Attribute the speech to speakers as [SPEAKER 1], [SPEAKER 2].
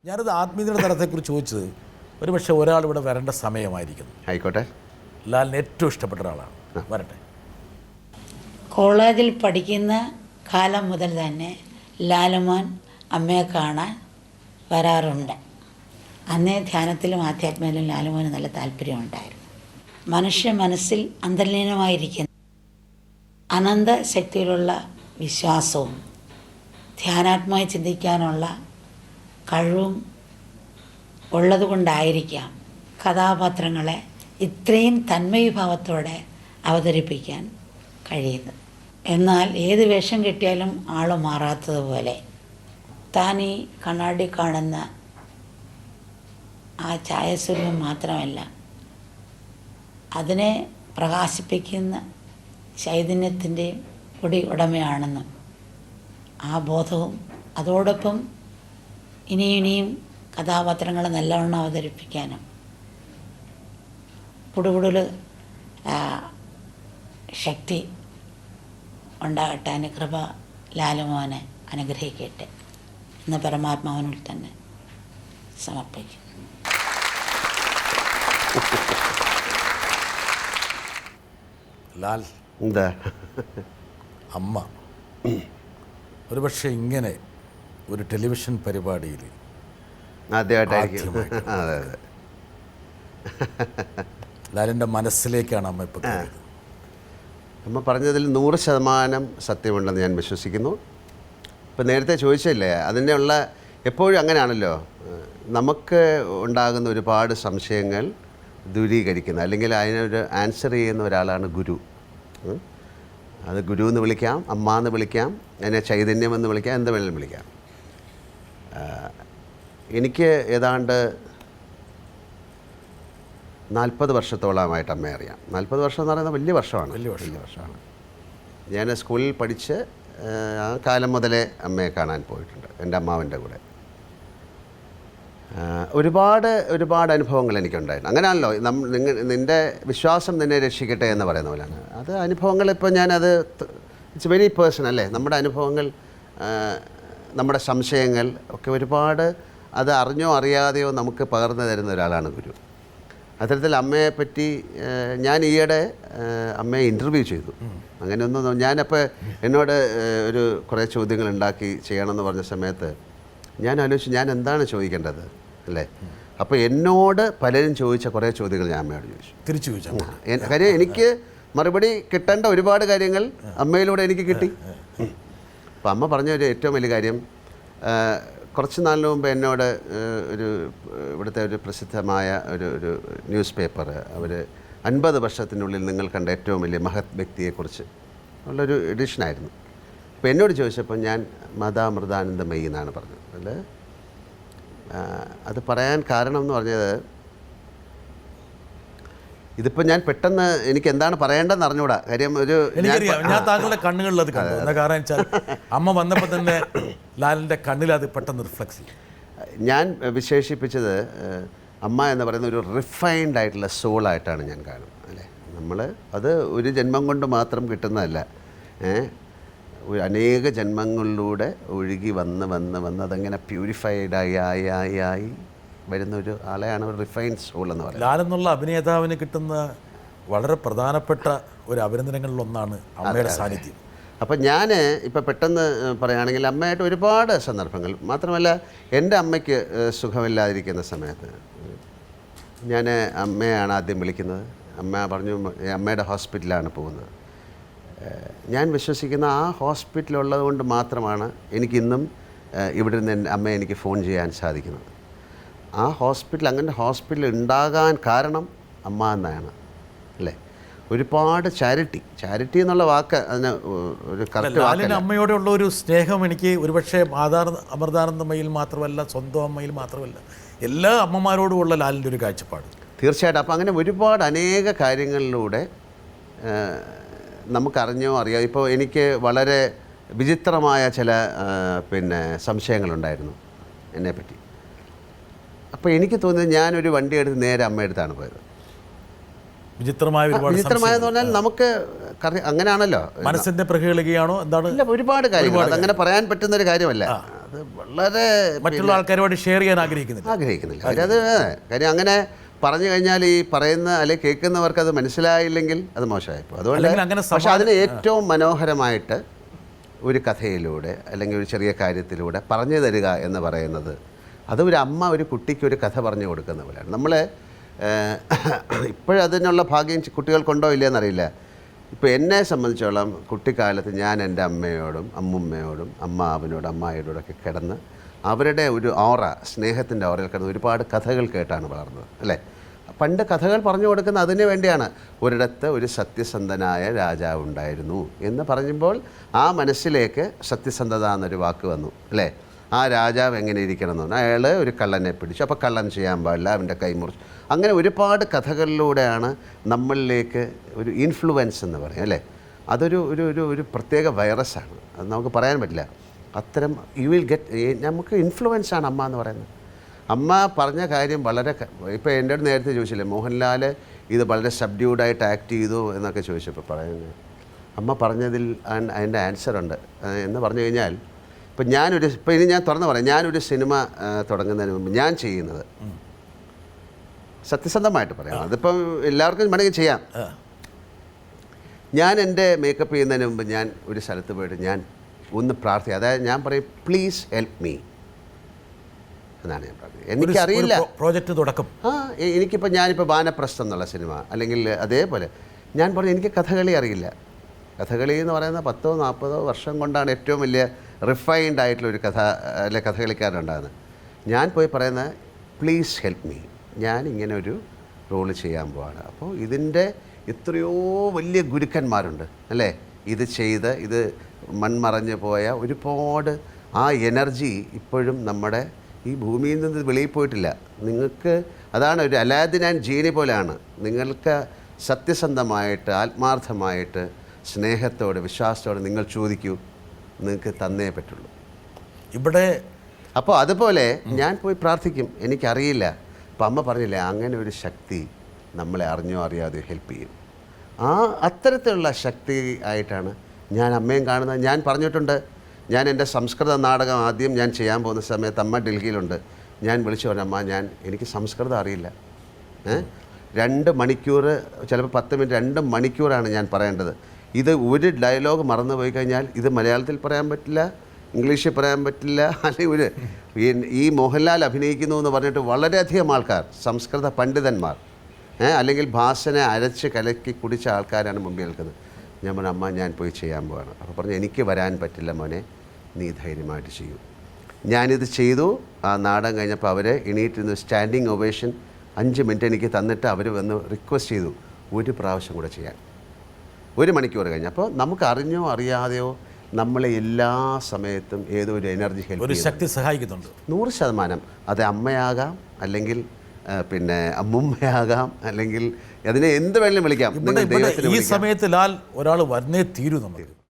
[SPEAKER 1] ഞാനത് ആത്മീയതയുടെ തലത്തെക്കുറിച്ച് ചോദിച്ചത് ഒരുപക്ഷെ ഒരാൾ ഇവിടെ വരേണ്ട സമയമായിരിക്കുന്നു.
[SPEAKER 2] ആയിക്കോട്ടെ.
[SPEAKER 1] ലാലിന് ഏറ്റവും ഇഷ്ടപ്പെട്ട ഒരാളാണ്. വരട്ടെ.
[SPEAKER 3] കോളേജിൽ പഠിക്കുന്ന കാലം മുതൽ തന്നെ ലാലുമോൻ അമ്മയെ കാണാൻ വരാറുണ്ട്. അന്നേ ധ്യാനത്തിലും ആധ്യാത്മയിലും ലാലുമോന് നല്ല താല്പര്യമുണ്ടായിരുന്നു. മനുഷ്യ മനസ്സിൽ അന്തർലീനമായിരിക്കുന്ന അനന്ത ശക്തിയിലുള്ള വിശ്വാസവും ധ്യാനാത്മമായി ചിന്തിക്കാനുള്ള കഴിവും ഉള്ളതുകൊണ്ടായിരിക്കാം കഥാപാത്രങ്ങളെ ഇത്രയും തന്മയീഭാവത്തോടെ അവതരിപ്പിക്കാൻ കഴിയുന്നത്. എന്നാൽ ഏത് വേഷം കിട്ടിയാലും ആൾ മാറാത്തതുപോലെ താൻ ഈ കണ്ണാടി കാണുന്ന ആ ഛായാസ്വരൂപം മാത്രമല്ല, അതിനെ പ്രകാശിപ്പിക്കുന്ന ചൈതന്യത്തിൻ്റെയും കൂടി ഉടമയാണെന്നും ആ ബോധവും അതോടൊപ്പം ഇനിയും കഥാപാത്രങ്ങളെ നല്ലവണ്ണം അവതരിപ്പിക്കാനും കൂടുതൽ ശക്തി ഉണ്ടാകട്ടെ, അനുകൃപ ലാലുമോനെ അനുഗ്രഹിക്കട്ടെ എന്ന് പരമാത്മാവിനുള്ളിൽ തന്നെ സമർപ്പിക്കും.
[SPEAKER 1] ലാൽ,
[SPEAKER 2] എന്താ
[SPEAKER 1] അമ്മ ഒരുപക്ഷെ ഇങ്ങനെ ഒരു ടെലിവിഷൻ പരിപാടിയിൽ
[SPEAKER 2] ആദ്യമായിട്ടായിരിക്കും. അതെ അതെ,
[SPEAKER 1] ലാലിൻ്റെ മനസ്സിലേക്കാണ് അമ്മ ഇപ്പോൾ കയറിയത്.
[SPEAKER 2] അമ്മ പറഞ്ഞതിൽ 100% സത്യമുണ്ടെന്ന് ഞാൻ വിശ്വസിക്കുന്നു. ഇപ്പം നേരത്തെ ചോദിച്ചില്ലേ, അതിൻ്റെ ഉള്ള എപ്പോഴും അങ്ങനെയാണല്ലോ, നമുക്ക് ഉണ്ടാകുന്ന ഒരുപാട് സംശയങ്ങൾ ദൂരീകരിക്കുന്ന അല്ലെങ്കിൽ അതിനൊരു ആൻസർ ചെയ്യുന്ന ഒരാളാണ് ഗുരു. അത് ഗുരു എന്ന് വിളിക്കാം, അമ്മ എന്ന് വിളിക്കാം, അതിനെ ചൈതന്യം എന്ന് വിളിക്കാം, എന്ത് വേണമെങ്കിലും വിളിക്കാം. എനിക്ക് ഏതാണ്ട് 40 വർഷത്തോളമായിട്ട് അമ്മയെ അറിയാം. 40 വർഷം എന്ന് പറയുന്നത് വലിയ വർഷമാണ്. വലിയ വർഷമാണ്. ഞാൻ സ്കൂളിൽ പഠിച്ച് ആ കാലം മുതലേ അമ്മയെ കാണാൻ പോയിട്ടുണ്ട്, എൻ്റെ അമ്മാവൻ്റെ കൂടെ. ഒരുപാട് അനുഭവങ്ങൾ എനിക്കുണ്ടായിരുന്നു. അങ്ങനെയാണല്ലോ നിൻ്റെ വിശ്വാസം നിന്നെ രക്ഷിക്കട്ടെ എന്ന് പറയുന്ന പോലെയാണ്. അത് അനുഭവങ്ങൾ ഇപ്പോൾ ഞാനത് ഇറ്റ്സ് വെരി പേഴ്സണൽ അല്ലേ. നമ്മുടെ അനുഭവങ്ങൾ, നമ്മുടെ സംശയങ്ങൾ ഒക്കെ ഒരുപാട് അത് അറിഞ്ഞോ അറിയാതെയോ നമുക്ക് പകർന്നു തരുന്ന ഒരാളാണ് ഗുരു. അത്തരത്തിൽ അമ്മയെപ്പറ്റി ഞാൻ ഈയിടെ അമ്മയെ ഇൻ്റർവ്യൂ ചെയ്തു. അങ്ങനെയൊന്നും ഞാനപ്പോൾ എന്നോട് കുറേ ചോദ്യങ്ങൾ ഉണ്ടാക്കി ചെയ്യണമെന്ന് പറഞ്ഞ സമയത്ത് ഞാൻ ആലോചിച്ചു, ഞാൻ എന്താണ് ചോദിക്കേണ്ടത് അല്ലേ. അപ്പോൾ എന്നോട് പലരും ചോദിച്ച കുറേ ചോദ്യങ്ങൾ ഞാൻ അമ്മയോട് ചോദിച്ചു,
[SPEAKER 1] തിരിച്ചു ചോദിച്ചു.
[SPEAKER 2] കാര്യം എനിക്ക് മറുപടി കിട്ടേണ്ട ഒരുപാട് കാര്യങ്ങൾ അമ്മയിലൂടെ എനിക്ക് കിട്ടി. അപ്പോൾ അമ്മ പറഞ്ഞ ഒരു ഏറ്റവും വലിയ കാര്യം, കുറച്ച് നാളിന് മുമ്പ് എന്നോട് ഇവിടുത്തെ ഒരു പ്രസിദ്ധമായ ഒരു ന്യൂസ് പേപ്പർ, അവർ 50 വർഷത്തിനുള്ളിൽ നിങ്ങൾ കണ്ട ഏറ്റവും വലിയ മഹത് വ്യക്തിയെക്കുറിച്ച് ഉള്ളൊരു എഡിഷനായിരുന്നു. അപ്പോൾ എന്നോട് ചോദിച്ചപ്പോൾ ഞാൻ മതാമൃതാനന്ദമയി എന്നാണ് പറഞ്ഞത്. അത് പറയാൻ കാരണം എന്ന് പറഞ്ഞത്, ഇതിപ്പോൾ ഞാൻ പെട്ടെന്ന് എനിക്ക് എന്താണ് പറയേണ്ടതെന്ന് അറിഞ്ഞൂടാ. കാര്യം
[SPEAKER 1] ഞാൻ താങ്കളുടെ കണ്ണുകളിൽ അത് കണ്ടു. എന്താ കാരണം വെച്ചാൽ അമ്മ വന്നപ്പോൾ തന്നെ ലാലിൻ്റെ കണ്ണിൽ അത് പെട്ടെന്ന് റിഫ്ലക്സ് ചെയ്യും.
[SPEAKER 2] ഞാൻ വിശേഷിപ്പിച്ചത് അമ്മ എന്ന് പറയുന്ന ഒരു റിഫൈൻഡ് ആയിട്ടുള്ള സോളായിട്ടാണ് ഞാൻ കാണുന്നത് അല്ലേ. അത് ഒരു ജന്മം കൊണ്ട് മാത്രം കിട്ടുന്നതല്ല, അനേക ജന്മങ്ങളിലൂടെ ഒഴുകി വന്ന് അതങ്ങനെ പ്യൂരിഫൈഡായി വരുന്ന ഒരു ആളെയാണ് ഒരു റിഫൈൻഡ് സോൾ എന്ന് പറയുന്നത്.
[SPEAKER 1] ലാലെന്നുള്ള അഭിനേതാവിന് കിട്ടുന്ന വളരെ പ്രധാനപ്പെട്ട ഒരു അഭിനന്ദനങ്ങളിലൊന്നാണ് അമ്മയുടെ സാന്നിധ്യം.
[SPEAKER 2] അപ്പം ഞാൻ ഇപ്പോൾ പെട്ടെന്ന് പറയുകയാണെങ്കിൽ അമ്മയായിട്ട് ഒരുപാട് സന്ദർഭങ്ങൾ, മാത്രമല്ല എൻ്റെ അമ്മയ്ക്ക് സുഖമില്ലാതിരിക്കുന്ന സമയത്ത് ഞാൻ അമ്മയാണ് ആദ്യം വിളിക്കുന്നത്. അമ്മ പറഞ്ഞു അമ്മയുടെ ഹോസ്പിറ്റലാണ് പോകുന്നത്. ഞാൻ വിശ്വസിക്കുന്ന ആ ഹോസ്പിറ്റലുള്ളത് കൊണ്ട് മാത്രമാണ് എനിക്കിന്നും ഇവിടെ നിന്ന് അമ്മയെ എനിക്ക് ഫോൺ ചെയ്യാൻ സാധിക്കുന്നത്. ആ അങ്ങനെ ഹോസ്പിറ്റൽ ഉണ്ടാകാൻ കാരണം അമ്മ എന്നാണ് അല്ലേ. ഒരുപാട് ചാരിറ്റി എന്നുള്ള വാക്ക് അതിന് ഒരു കറക്റ്റ് വാക്കല്ല.
[SPEAKER 1] അമ്മയോടുള്ള ഒരു സ്നേഹം എനിക്ക് ഒരുപക്ഷെ അമൃതാനന്ദമയിൽ മാത്രമല്ല, സ്വന്തം അമ്മയിൽ മാത്രമല്ല, എല്ലാ അമ്മമാരോടുമുള്ള ലാലിൻ്റെ ഒരു കാഴ്ചപ്പാട്
[SPEAKER 2] തീർച്ചയായിട്ടും. അപ്പോൾ അങ്ങനെ ഒരുപാട് അനേക കാര്യങ്ങളിലൂടെ നമുക്കറിഞ്ഞോ അറിയാം. ഇപ്പോൾ എനിക്ക് വളരെ വിചിത്രമായ ചില സംശയങ്ങളുണ്ടായിരുന്നു എന്നെപ്പറ്റി. അപ്പോൾ എനിക്ക് തോന്നിയത് ഞാനൊരു വണ്ടി എടുത്ത് നേരെ അമ്മയെടുത്താണ് പോയത്. വിചിത്രമായെന്ന് പറഞ്ഞാൽ നമുക്ക് അങ്ങനെയാണല്ലോ,
[SPEAKER 1] മനസ്സിൻ്റെ പ്രകേളികയാണോ എന്താണ്,
[SPEAKER 2] ഒരുപാട് കാര്യങ്ങൾ അതങ്ങനെ പറയാൻ പറ്റുന്നൊരു കാര്യമല്ല. അത് വളരെ
[SPEAKER 1] മറ്റുള്ള ആൾക്കാരുമായിട്ട് ഷെയർ ചെയ്യാൻ ആഗ്രഹിക്കുന്നില്ല.
[SPEAKER 2] ആഗ്രഹിക്കുന്നില്ല. അവരത് കാര്യം അങ്ങനെ പറഞ്ഞു കഴിഞ്ഞാൽ ഈ പറയുന്ന അല്ലെങ്കിൽ കേൾക്കുന്നവർക്ക് അത് മനസ്സിലായില്ലെങ്കിൽ അത് മോശമായിപ്പോൾ. അതുകൊണ്ട് പക്ഷേ അതിന് ഏറ്റവും മനോഹരമായിട്ട് ഒരു കഥയിലൂടെ അല്ലെങ്കിൽ ഒരു ചെറിയ കാര്യത്തിലൂടെ പറഞ്ഞു തരിക എന്ന് പറയുന്നത് അത് ഒരു അമ്മ ഒരു കുട്ടിക്ക് ഒരു കഥ പറഞ്ഞു കൊടുക്കുന്ന പോലെയാണ്. നമ്മൾ ഇപ്പോഴതിനുള്ള ഭാഗ്യം കുട്ടികൾക്കുണ്ടോ ഇല്ലയെന്നറിയില്ല. ഇപ്പോൾ എന്നെ സംബന്ധിച്ചോളം കുട്ടിക്കാലത്ത് ഞാൻ എൻ്റെ അമ്മയോടും അമ്മുമ്മയോടും അമ്മാവനോടും അമ്മായിയോടൊക്കെ കിടന്ന് അവരുടെ ഒരു ഓറ, സ്നേഹത്തിൻ്റെ ഓറയിൽ കിടന്ന് ഒരുപാട് കഥകൾ കേട്ടാണ് വളർന്നത് അല്ലേ. പണ്ട് കഥകൾ പറഞ്ഞു കൊടുക്കുന്ന അതിനു വേണ്ടിയാണ്. ഒരിടത്ത് ഒരു സത്യസന്ധനായ രാജാവ് ഉണ്ടായിരുന്നു എന്ന് പറയുമ്പോൾ ആ മനസ്സിലേക്ക് സത്യസന്ധത എന്നൊരു വാക്ക് വന്നു അല്ലേ. ആ രാജാവ് എങ്ങനെ ഇരിക്കണം എന്ന് പറഞ്ഞാൽ അയാൾ ഒരു കള്ളനെ പിടിച്ചു, അപ്പോൾ കള്ളൻ ചെയ്യാൻ പാടില്ല, അവൻ്റെ കൈ മുറിച്ചു. അങ്ങനെ ഒരുപാട് കഥകളിലൂടെയാണ് നമ്മളിലേക്ക് ഒരു ഇൻഫ്ലുവൻസ് എന്ന് പറയും അല്ലേ. അതൊരു ഒരു ഒരു ഒരു പ്രത്യേക വൈറസാണ്, അത് നമുക്ക് പറയാൻ പറ്റില്ല. അത്തരം യു വിൽ ഗെറ്റ്, നമുക്ക് ഇൻഫ്ലുവൻസാണ് അമ്മ എന്ന് പറയുന്നത്. അമ്മ പറഞ്ഞ കാര്യം വളരെ, ഇപ്പോൾ എൻ്റെ അടുത്ത് നേരത്തെ ചോദിച്ചില്ലേ മോഹൻലാൽ ഇത് വളരെ സബ്ഡ്യൂഡായിട്ട് ആക്ട് ചെയ്തു എന്നൊക്കെ ചോദിച്ചപ്പോൾ പറയുന്നത്, അമ്മ പറഞ്ഞതിൽ അതിൻ്റെ ആൻസറുണ്ട് എന്ന് പറഞ്ഞു കഴിഞ്ഞാൽ, ഇപ്പോൾ ഇനി ഞാൻ തുറന്ന് പറയാം, ഞാനൊരു സിനിമ തുടങ്ങുന്നതിന് മുമ്പ് ഞാൻ ചെയ്യുന്നത് സത്യസന്ധമായിട്ട് പറയാം, അതിപ്പം എല്ലാവർക്കും വേണമെങ്കിൽ ചെയ്യാം. ഞാൻ എൻ്റെ മേക്കപ്പ് ചെയ്യുന്നതിന് മുമ്പ് ഞാൻ ഒരു സ്ഥലത്ത് പോയിട്ട് ഞാൻ ഒന്ന് പ്രാർത്ഥിക്കുക, അതായത് ഞാൻ പറയും പ്ലീസ് ഹെൽപ്പ് മീ എന്നാണ് ഞാൻ പറഞ്ഞത്. എനിക്കറിയില്ല
[SPEAKER 1] പ്രോജക്റ്റ് തുടക്കം.
[SPEAKER 2] എനിക്കിപ്പോൾ ഞാനിപ്പോൾ വാനപ്രസ്ഥം എന്നുള്ള സിനിമ അല്ലെങ്കിൽ അതേപോലെ ഞാൻ പറഞ്ഞു എനിക്ക് കഥകളി അറിയില്ല. കഥകളി എന്ന് പറയുന്ന 10-40 വർഷം കൊണ്ടാണ് ഏറ്റവും വലിയ റിഫൈൻഡ് ആയിട്ടുള്ള ഒരു കഥകളിക്കാരുണ്ടാകുന്നത്. ഞാൻ പോയി പറയുന്നത് പ്ലീസ് ഹെൽപ്പ് മീ, ഞാൻ ഇങ്ങനെ ഒരു റോള് ചെയ്യാൻ പോവാണ്. അപ്പോൾ ഇതിൻ്റെ എത്രയോ വലിയ ഗുരുക്കന്മാരുണ്ട് അല്ലേ. ഇത് ചെയ്ത് ഇത് മൺമറഞ്ഞു പോയ ഒരുപാട് ആ എനർജി ഇപ്പോഴും നമ്മുടെ ഈ ഭൂമിയിൽ നിന്ന് വെളിയിൽ പോയിട്ടില്ല. നിങ്ങൾക്ക് അതാണ് ഒരു അലാദിൻ ആൻഡ് ജീനി പോലെയാണ്. നിങ്ങൾക്ക് സത്യസന്ധമായിട്ട് ആത്മാർത്ഥമായിട്ട് സ്നേഹത്തോടെ വിശ്വാസത്തോടെ നിങ്ങൾ ചോദിക്കൂ, നിങ്ങൾക്ക് തന്നേ പറ്റുള്ളൂ
[SPEAKER 1] ഇവിടെ.
[SPEAKER 2] അപ്പോൾ അതുപോലെ ഞാൻ പോയി പ്രാർത്ഥിക്കും, എനിക്കറിയില്ല. അപ്പം അമ്മ പറഞ്ഞില്ലേ അങ്ങനെ ഒരു ശക്തി നമ്മളെ അറിഞ്ഞോ അറിയാതെയോ ഹെൽപ്പ് ചെയ്യും. അത്തരത്തിലുള്ള ശക്തി ആയിട്ടാണ് ഞാൻ അമ്മയും കാണുന്നത്. ഞാൻ പറഞ്ഞിട്ടുണ്ട്, ഞാൻ എൻ്റെ സംസ്കൃത നാടകം ആദ്യം ഞാൻ ചെയ്യാൻ പോകുന്ന സമയത്ത് അമ്മ ഡൽഹിയിലുണ്ട്. ഞാൻ വിളിച്ചു പറഞ്ഞു, അമ്മ എനിക്ക് സംസ്കൃതം അറിയില്ല, 2 മണിക്കൂർ ചിലപ്പോൾ 10 മിനിറ്റ് 2 മണിക്കൂറാണ് ഞാൻ പറയേണ്ടത്. ഇത് ഒരു ഡയലോഗ് മറന്നു പോയി കഴിഞ്ഞാൽ ഇത് മലയാളത്തിൽ പറയാൻ പറ്റില്ല, ഇംഗ്ലീഷിൽ പറയാൻ പറ്റില്ല. അല്ലെങ്കിൽ ഈ മോഹൻലാൽ അഭിനയിക്കുന്നു എന്ന് പറഞ്ഞിട്ട് വളരെയധികം ആൾക്കാർ, സംസ്കൃത പണ്ഡിതന്മാർ അല്ലെങ്കിൽ ഭാഷനെ അരച്ച് കലക്കി കുടിച്ച ആൾക്കാരാണ് മുമ്പിൽ നിൽക്കുന്നത്. ഞാൻ പറഞ്ഞു, അമ്മ ഞാൻ പോയി ചെയ്യാൻ പോവാണ്. അപ്പോൾ പറഞ്ഞു, എനിക്ക് വരാൻ പറ്റില്ല മോനെ, നീ ധൈര്യമായിട്ട് ചെയ്യൂ. ഞാനിത് ചെയ്തു. ആ നാടകം കഴിഞ്ഞപ്പോൾ അവർ എണീറ്റിരുന്ന് സ്റ്റാൻഡിങ് ഒവേഷൻ 5 മിനിറ്റ് എനിക്ക് തന്നിട്ട് അവർ വന്ന് റിക്വസ്റ്റ് ചെയ്തു ഒരു പ്രാവശ്യം കൂടെ ചെയ്യാൻ. 1 മണിക്കൂർ കഴിഞ്ഞ്. അപ്പോൾ നമുക്ക് അറിഞ്ഞോ അറിയാതെയോ നമ്മളെ എല്ലാ സമയത്തും ഏതോ ഒരു എനർജി ഹെൽപ്പ്,
[SPEAKER 1] ഒരു ശക്തി സഹായിക്കുന്നുണ്ട്
[SPEAKER 2] 100%. അത് അമ്മയാകാം, അല്ലെങ്കിൽ പിന്നെ അമ്മുമ്മയാകാം, അല്ലെങ്കിൽ അതിനെ എന്ത് വേണമെങ്കിലും വിളിക്കാം.
[SPEAKER 1] ഈ സമയത്ത് ലാൽ ഒരാൾ വന്നേ തീരൂ നമുക്ക്.